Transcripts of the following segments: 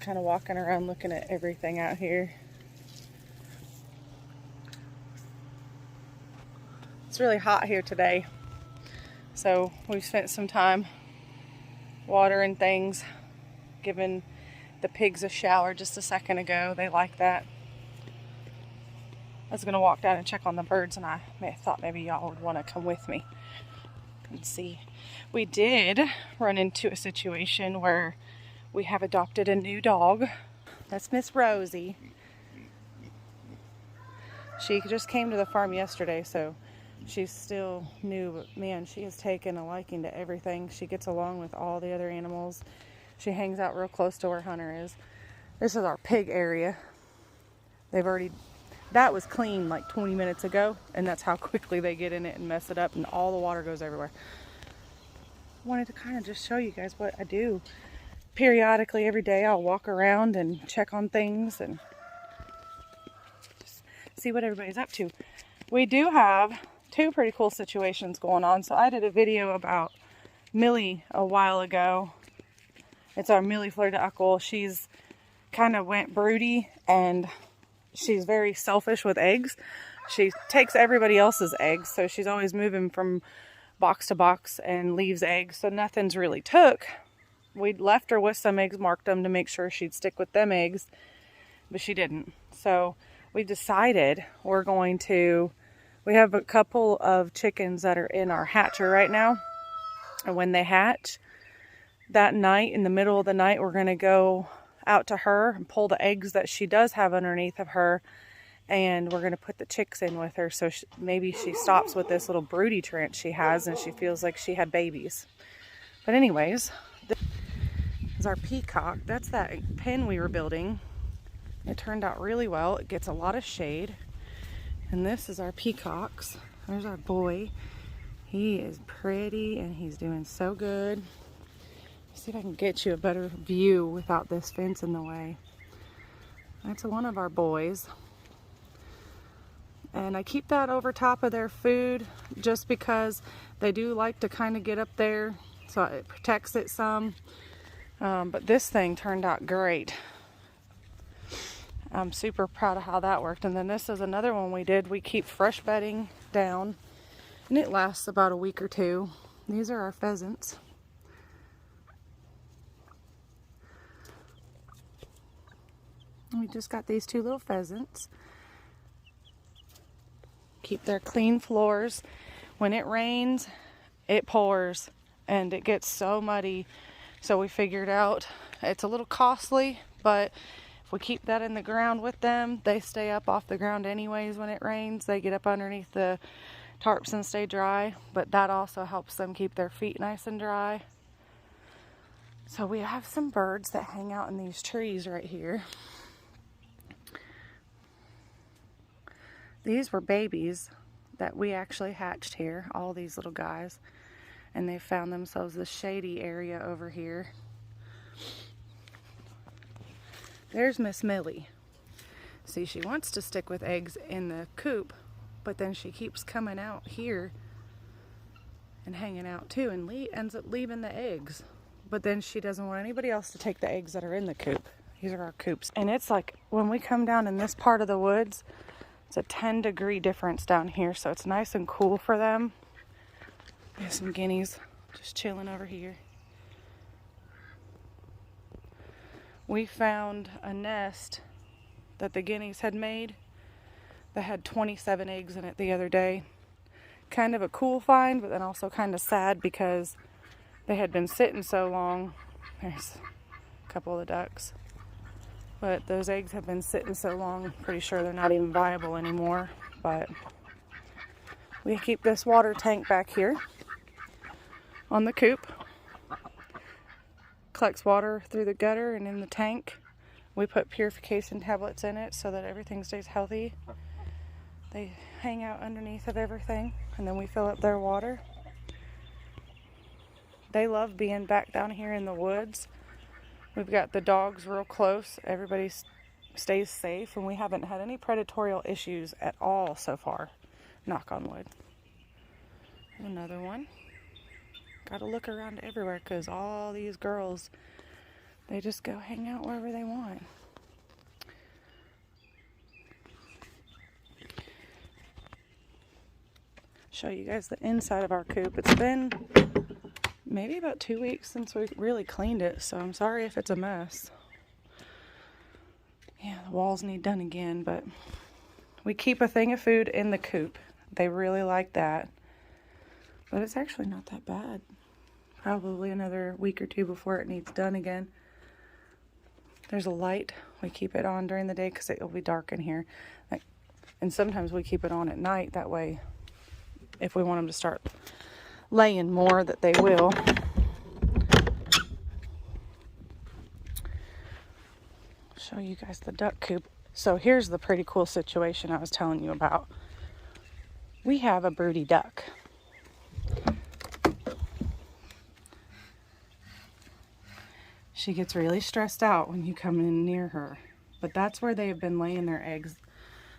kind of walking around looking at everything out here. It's really hot here today, so we've spent some time watering things, giving the pigs a shower just a second ago. They like that. I was going to walk down and check on the birds, and I thought maybe y'all would want to come with me and see. We did run into a situation where we have adopted a new dog. That's Miss Rosie. She just came to the farm yesterday, so she's still new, but man, she has taken a liking to everything. She gets along with all the other animals. She hangs out real close to where Hunter is. This is our pig area. That was clean like 20 minutes ago, and that's how quickly they get in it and mess it up, and all the water goes everywhere. I wanted to kind of just show you guys what I do. Periodically, every day, I'll walk around and check on things and just see what everybody's up to. We do have two pretty cool situations going on. So I did a video about Millie a while ago. It's our Millie Fleur d'Aquil. She's kind of went broody, and she's very selfish with eggs. She takes everybody else's eggs, so she's always moving from box to box and leaves eggs, so nothing's really took. We left her with some eggs, marked them to make sure she'd stick with them eggs, but she didn't. So we decided we have a couple of chickens that are in our hatcher right now, and when they hatch, that night, in the middle of the night, we're going to go out to her and pull the eggs that she does have underneath of her, and we're going to put the chicks in with her, so maybe she stops with this little broody trance she has and she feels like she had babies. But anyways, this is our peacock. That's that pen we were building. It turned out really well. It gets a lot of shade. And this is our peacocks. There's our boy. He is pretty and he's doing so good. Let's see if I can get you a better view without this fence in the way. That's one of our boys. And I keep that over top of their food just because they do like to kind of get up there, so it protects it some. But this thing turned out great. I'm super proud of how that worked. And then this is another one we did. We keep fresh bedding down, and it lasts about a week or two. These are our pheasants. We just got these two little pheasants. Keep their clean floors. When it rains, it pours and it gets so muddy. So we figured out it's a little costly, but if we keep that in the ground with them, they stay up off the ground anyways when it rains. They get up underneath the tarps and stay dry, but that also helps them keep their feet nice and dry. So we have some birds that hang out in these trees right here. These were babies that we actually hatched here, all these little guys, and they found themselves this shady area over here. There's Miss Millie. See, she wants to stick with eggs in the coop, but then she keeps coming out here and hanging out too, and ends up leaving the eggs. But then she doesn't want anybody else to take the eggs that are in the coop. These are our coops. And it's like, when we come down in this part of the woods, it's a 10-degree difference down here, so it's nice and cool for them. There's some guineas just chilling over here. We found a nest that the guineas had made that had 27 eggs in it the other day. Kind of a cool find, but then also kind of sad because they had been sitting so long. There's a couple of the ducks. But those eggs have been sitting so long, I'm pretty sure they're not even viable anymore. But we keep this water tank back here on the coop. Collects water through the gutter and in the tank. We put purification tablets in it so that everything stays healthy. They hang out underneath of everything, and then we fill up their water. They love being back down here in the woods. We've got the dogs real close. Everybody stays safe, and we haven't had any predatory issues at all so far. Knock on wood. Another one. Got to look around everywhere because all these girls They just go hang out wherever they want. Show you guys the inside of our coop. It's been maybe about 2 weeks since we really cleaned it, so I'm sorry if it's a mess. Yeah, the walls need done again, but we keep a thing of food in the coop. They really like that. But it's actually not that bad. Probably another week or two before it needs done again. There's a light. We keep it on during the day because it will be dark in here. And sometimes we keep it on at night. That way, if we want them to start laying more, that they will. Show you guys the duck coop. So here's the pretty cool situation I was telling you about. We have a broody duck. She gets really stressed out when you come in near her. But that's where they have been laying their eggs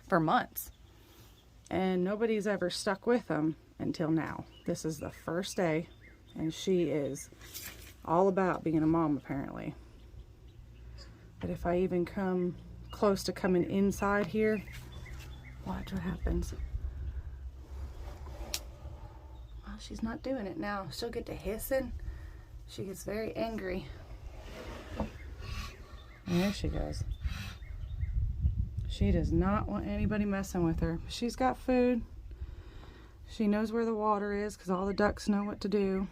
for months. And nobody's ever stuck with them until now. This is the first day, and she is all about being a mom, apparently. But if I even come close to coming inside here, watch what happens. Well, she's not doing it now. She'll get to hissing. She gets very angry. And there she goes. She does not want anybody messing with her. She's got food. She knows where the water is because all the ducks know what to do.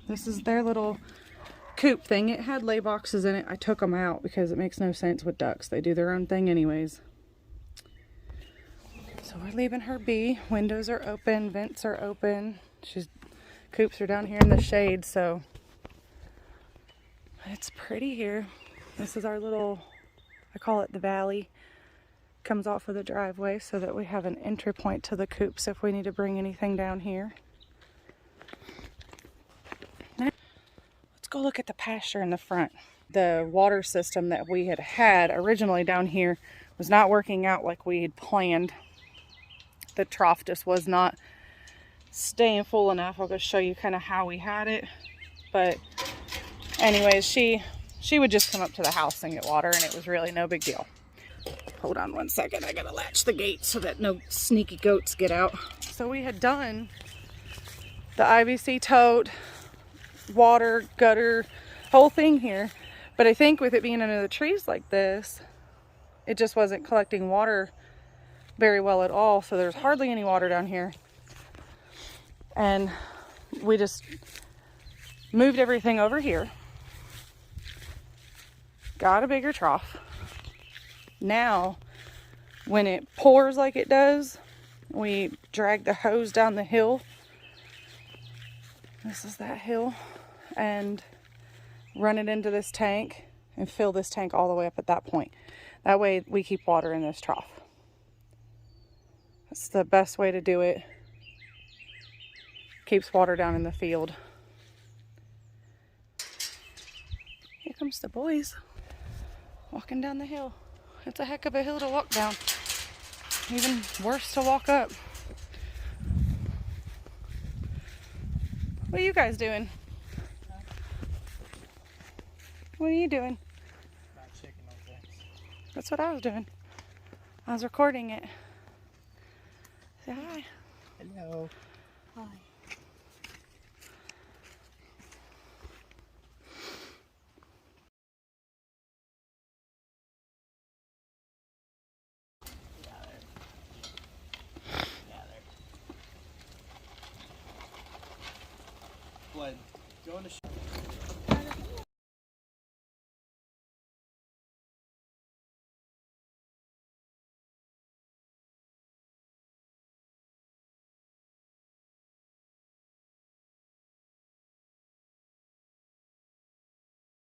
This is their little coop thing. It had lay boxes in it. I took them out because it makes no sense with ducks. They do their own thing anyways. So we're leaving her be. Windows are open. Vents are open. Coops are down here in the shade, so it's pretty here. This is our little, I call it the valley. Comes off of the driveway so that we have an entry point to the coops if we need to bring anything down here. Now, let's go look at the pasture in the front. The water system that we had originally down here was not working out like we had planned. The trough just was not staying full enough. I'll just show you kind of how we had it. But anyways, she would just come up to the house and get water, and it was really no big deal. Hold on one second. I gotta latch the gate so that no sneaky goats get out. So we had done the IBC tote, water, gutter, whole thing here. But I think with it being under the trees like this, it just wasn't collecting water very well at all. So there's hardly any water down here. And we just moved everything over here. Got a bigger trough. Now, when it pours like it does, we drag the hose down the hill. This is that hill. And run it into this tank and fill this tank all the way up at that point. That way we keep water in this trough. That's the best way to do it. Keeps water down in the field. Here comes the boys walking down the hill. It's a heck of a hill to walk down. Even worse to walk up. What are you guys doing? What are you doing? Not checking on things. That's what I was doing. I was recording it. Say hi. Hello. Hi. What? Going to